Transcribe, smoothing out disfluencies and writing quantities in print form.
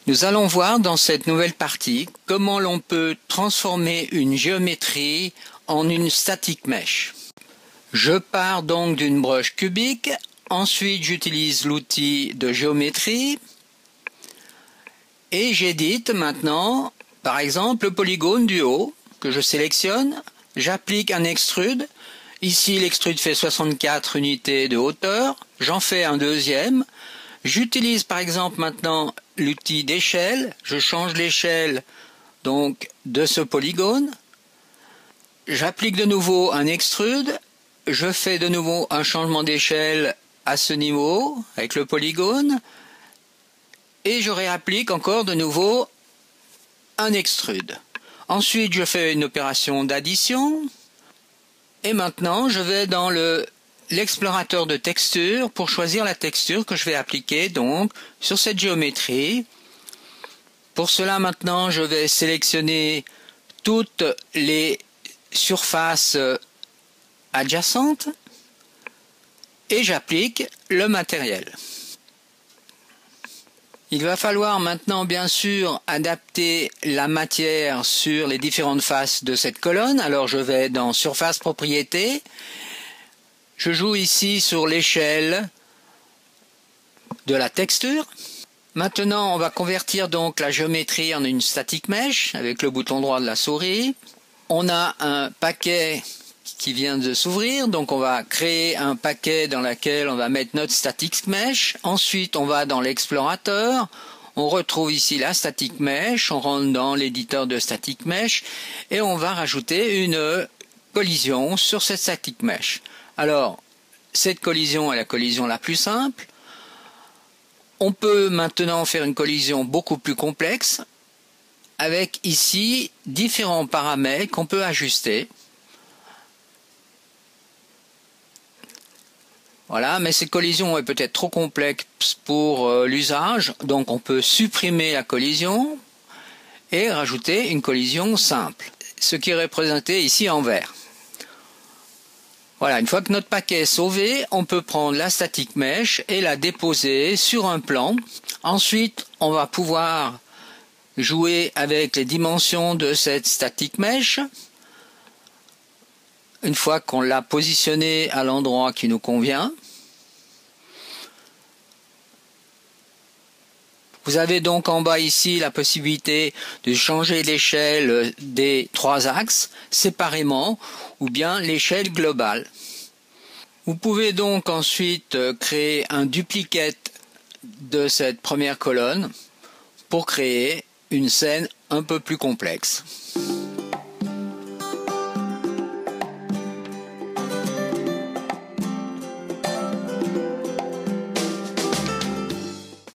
Nous allons voir dans cette nouvelle partie comment l'on peut transformer une géométrie en une static mesh. Je pars donc d'une broche cubique, ensuite j'utilise l'outil de géométrie et j'édite maintenant par exemple le polygone du haut que je sélectionne, j'applique un extrude, ici l'extrude fait 64 unités de hauteur, j'en fais un deuxième. J'utilise par exemple maintenant l'outil d'échelle, je change l'échelle donc de ce polygone, j'applique de nouveau un extrude, je fais de nouveau un changement d'échelle à ce niveau avec le polygone et je réapplique encore de nouveau un extrude. Ensuite je fais une opération d'addition et maintenant je vais dans l'explorateur de texture pour choisir la texture que je vais appliquer donc sur cette géométrie. Pour cela maintenant je vais sélectionner toutes les surfaces adjacentes et j'applique le matériel. Il va falloir maintenant bien sûr adapter la matière sur les différentes faces de cette colonne. Alors je vais dans surface propriété. Je joue ici sur l'échelle de la texture. Maintenant, on va convertir donc la géométrie en une static mesh avec le bouton droit de la souris. On a un paquet qui vient de s'ouvrir, donc on va créer un paquet dans lequel on va mettre notre static mesh. Ensuite, on va dans l'explorateur. On retrouve ici la static mesh. On rentre dans l'éditeur de static mesh et on va rajouter une collision sur cette static mesh. Alors, cette collision est la collision la plus simple. On peut maintenant faire une collision beaucoup plus complexe avec ici différents paramètres qu'on peut ajuster. Voilà, mais cette collision est peut-être trop complexe pour l'usage, donc on peut supprimer la collision et rajouter une collision simple, ce qui est représenté ici en vert. Voilà, une fois que notre paquet est sauvé, on peut prendre la static mesh et la déposer sur un plan. Ensuite, on va pouvoir jouer avec les dimensions de cette static mesh. Une fois qu'on l'a positionnée à l'endroit qui nous convient. Vous avez donc en bas ici la possibilité de changer l'échelle des trois axes séparément ou bien l'échelle globale. Vous pouvez donc ensuite créer un duplicate de cette première colonne pour créer une scène un peu plus complexe.